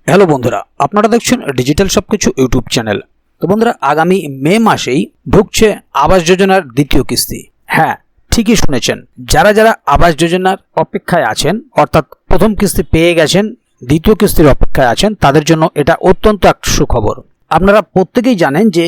Hello বন্ধুরা, আপনারা দেখছেন ডিজিটাল সবকিছু ইউটিউব চ্যানেল। তো বন্ধুরা, আগামী মে মাসেই ঢুকছে আবাস যোজনার দ্বিতীয় কিস্তি। হ্যাঁ, ঠিকই শুনেছেন, যারা যারা আবাস যোজনার অপেক্ষায় আছেন, অর্থাৎ প্রথম কিস্তি পেয়ে গেছেন, দ্বিতীয় কিস্তির অপেক্ষায় আছেন, তাদের জন্য এটা অত্যন্ত একটা সুখবর। আপনারা প্রত্যেকেই জানেন যে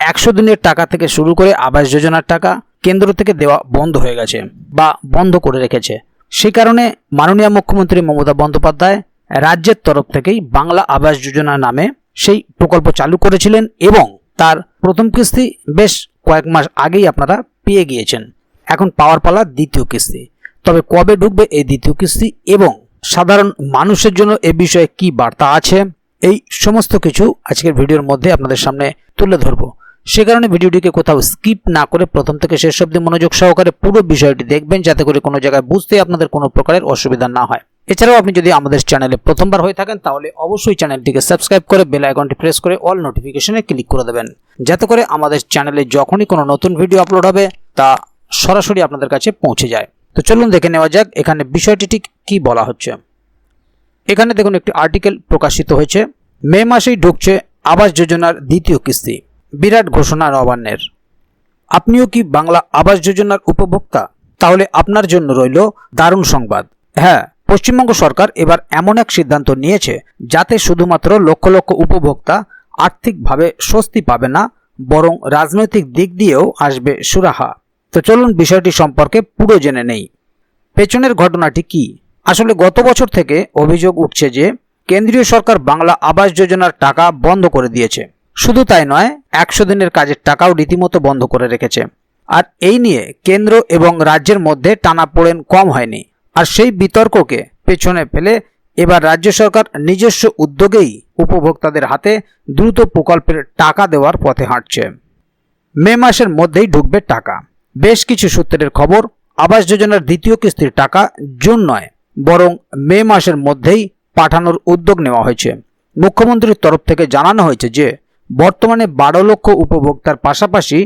100 দিনের টাকা থেকে শুরু করে আবাস যোজনার টাকা কেন্দ্র থেকে দেওয়া বন্ধ হয়ে গেছে বা বন্ধ করে রেখেছে। সেই কারণে মাননীয় মুখ্যমন্ত্রী মমতা বন্দ্যোপাধ্যায় রাজ্যের তরফ থেকেই বাংলা আবাস যোজনা নামে সেই প্রকল্প চালু করেছিলেন এবং তার প্রথম কিস্তি বেশ কয়েক মাস আগেই আপনারা পেয়ে গিয়েছেন। এখন পাওয়ার পালা দ্বিতীয় কিস্তি। তবে কবে ঢুকবে এই দ্বিতীয় কিস্তি এবং সাধারণ মানুষের জন্য এ বিষয়ে কি বার্তা আছে, এই সমস্ত কিছু আজকের ভিডিওর মধ্যে আপনাদের সামনে তুলে ধরবো। সে কারণে ভিডিওটিকে কোথাও স্কিপ না করে প্রথম থেকে শেষ অবধি মনোযোগ সহকারে পুরো বিষয়টি দেখবেন, যাতে করে কোনো জায়গায় বুঝতে আপনাদের কোনো প্রকারের অসুবিধা না হয়। এছাড়াও আপনি যদি আমাদের চ্যানেলে প্রথমবার হয়ে থাকেন, তাহলে অবশ্যই চ্যানেলটিকে সাবস্ক্রাইব করে বেল আইকনটি প্রেস করে অল নোটিফিকেশনে ক্লিক করে দেবেন, যাতে করে আমাদের চ্যানেলে যখনই কোনো নতুন ভিডিও আপলোড হবে তা সরাসরি আপনাদের কাছে পৌঁছে যায়। তো চলুন দেখে নেওয়া যাক এখানে বিষয়টি ঠিক কী বলা হচ্ছে। এখানে দেখুন, একটি আর্টিকেল প্রকাশিত হয়েছে, মে মাসেই ঢুকছে আবাস যোজনার দ্বিতীয় কিস্তি, বিরাট ঘোষণা নবান্নের। আপনিও কি বাংলা আবাস যোজনার উপভোক্তা? তাহলে আপনার জন্য রইল দারুণ সংবাদ। হ্যাঁ, পশ্চিমবঙ্গ সরকার এবার এমন এক সিদ্ধান্ত নিয়েছে যাতে শুধুমাত্র লক্ষ লক্ষ উপভোক্তা আর্থিকভাবে স্বস্তি পাবে না, বরং রাজনৈতিক দিক দিয়েও আসবে সুরাহা। তো চলুন বিষয়টি সম্পর্কে পুরো জেনে নেই। পেছনের ঘটনাটি কি? আসলে গত বছর থেকে অভিযোগ উঠছে যে কেন্দ্রীয় সরকার বাংলা আবাস যোজনার টাকা বন্ধ করে দিয়েছে। শুধু তাই নয়, 100 দিনের কাজের টাকাও রীতিমতো বন্ধ করে রেখেছে। আর এই নিয়ে কেন্দ্র এবং রাজ্যের মধ্যে টানাপোড়েন কম হয়নি। আর সেই বিতর্ককে পেছনে ফেলে এবার রাজ্য সরকার নিজস্ব উদ্যোগেই উপভোক্তাদের হাতে দ্রুত প্রকল্পের টাকা দেওয়ার পথে হাঁটছে। মে মাসের মধ্যেই ঢুকবে টাকা। বেশ কিছু সূত্রের খবর, আবাস যোজনার দ্বিতীয় কিস্তির টাকা জুন নয়, বরং মে মাসের মধ্যেই পাঠানোর উদ্যোগ নেওয়া হয়েছে। মুখ্যমন্ত্রীর তরফ থেকে জানানো হয়েছে যে বর্তমানে 12 লক্ষ উপভোক্তার পাশাপাশি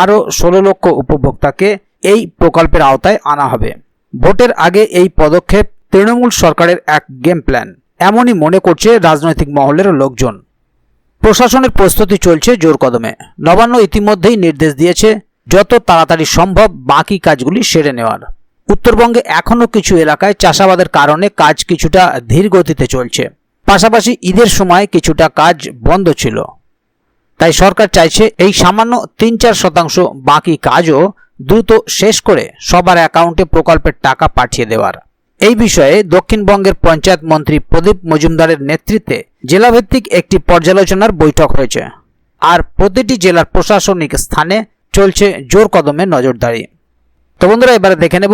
আরও 16 লক্ষ উপভোক্তাকে এই প্রকল্পের আওতায় আনা হবে। ভোটের আগে এই পদক্ষেপ তৃণমূল সরকারের এক গেম প্ল্যান, এমনই মনে করছে রাজনৈতিক মহলের লোকজন। প্রশাসনের প্রস্তুতি চলছে জোর কদমে। নবান্ন ইতিমধ্যেই নির্দেশ দিয়েছে যত তাড়াতাড়ি সম্ভব বাকি কাজগুলি সেরে নেওয়ার। উত্তরবঙ্গে এখনও কিছু এলাকায় চাষাবাদের কারণে কাজ কিছুটা ধীর গতিতে চলছে, পাশাপাশি ঈদের সময় কিছুটা কাজ বন্ধ ছিল। তাই সরকার চাইছে এই সামান্য 3-4% বাকি কাজও দ্রুত শেষ করে সবার অ্যাকাউন্টে প্রকল্পের টাকা পাঠিয়ে দেওয়ার। এই বিষয়ে দক্ষিণবঙ্গের পঞ্চায়েত মন্ত্রী প্রদীপ মজুমদারের নেতৃত্বে জেলাভিত্তিক একটি পর্যালোচনার বৈঠক হয়েছে। আর প্রতিটি জেলার প্রশাসনিক স্থানে চলছে জোর কদমে নজরদারি। তো বন্ধুরা, এবারে দেখে নেব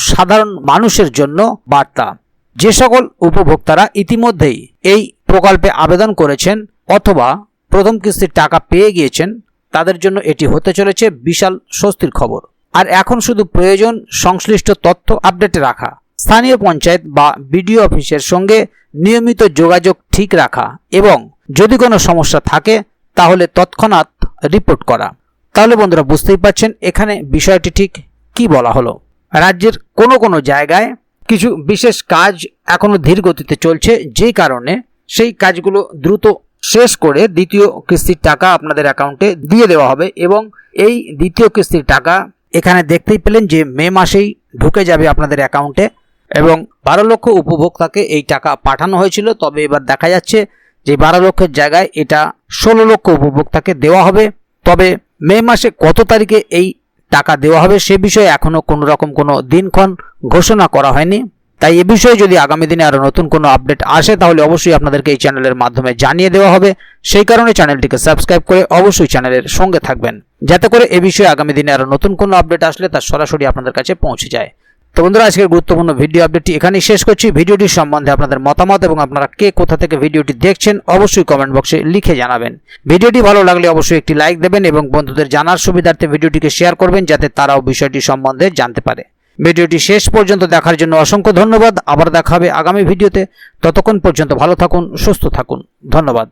সাধারণ মানুষের জন্য বার্তা। যে সকল উপভোক্তারা ইতিমধ্যেই এই প্রকল্পে আবেদন করেছেন অথবা প্রথম কিস্তির টাকা পেয়ে গিয়েছেন, তাদের জন্য এটি হতে চলেছে বিশাল স্বস্তির খবর। আর এখন শুধু প্রয়োজন সংশ্লিষ্ট তথ্য আপডেটে রাখা, স্থানীয় পঞ্চায়েত বা বিডিও অফিসের সঙ্গে নিয়মিত যোগাযোগ ঠিক রাখা এবং যদি কোনো সমস্যা থাকে তাহলে তৎক্ষণাৎ রিপোর্ট করা। তাহলে বন্ধুরা, বুঝতেই পারছেন এখানে বিষয়টি ঠিক কি বলা হলো। রাজ্যের কোনো জায়গায় কিছু বিশেষ কাজ এখনো ধীর গতিতে চলছে, যেই কারণে সেই কাজগুলো দ্রুত শেষ করে দ্বিতীয় কিস্তির টাকা আপনাদের অ্যাকাউন্টে দিয়ে দেওয়া হবে। এবং এই দ্বিতীয় কিস্তির টাকা এখানে দেখতেই পেলেন যে মে মাসেই ঢুকে যাবে আপনাদের অ্যাকাউন্টে এবং 12 লক্ষ উপভোক্তাকে এই টাকা পাঠানো হয়েছিল। তবে এবার দেখা যাচ্ছে যে 12 লক্ষের জায়গায় এটা 16 লক্ষ উপভোক্তাকে দেওয়া হবে। তবে মে মাসে কত তারিখে এই টাকা দেওয়া হবে সে বিষয়ে এখনও কোনো রকম কোনো দিনক্ষণ ঘোষণা করা হয়নি। তাই এ বিষয়ে যদি আগামী দিনে আরও নতুন কোনো আপডেট আসে তাহলে অবশ্যই আপনাদেরকে এই চ্যানেলের মাধ্যমে জানিয়ে দেওয়া হবে। সেই কারণে চ্যানেলটিকে সাবস্ক্রাইব করে অবশ্যই চ্যানেলের সঙ্গে থাকবেন, যাতে করে এ বিষয়ে আগামী দিনে আরও নতুন কোনো আপডেট আসলে তা সরাসরি আপনাদের কাছে পৌঁছে যায়। তো বন্ধুরা, আজকের গুরুত্বপূর্ণ ভিডিও আপডেটটি এখানেই শেষ করছি। ভিডিওটি সম্বন্ধে আপনাদের মতামত এবং আপনারা কে কোথা থেকে ভিডিওটি দেখছেন অবশ্যই কমেন্ট বক্সে লিখে জানাবেন। ভিডিওটি ভালো লাগলে অবশ্যই একটি লাইক দেবেন এবং বন্ধুদের জানার সুবিধার্থে ভিডিওটিকে শেয়ার করবেন, যাতে তারাও বিষয়টি সম্বন্ধে জানতে পারে। ভিডিওটি শেষ পর্যন্ত দেখার জন্য অসংখ্য ধন্যবাদ। আবার দেখা হবে আগামী ভিডিওতে। ততক্ষণ পর্যন্ত ভালো থাকুন, সুস্থ থাকুন। ধন্যবাদ।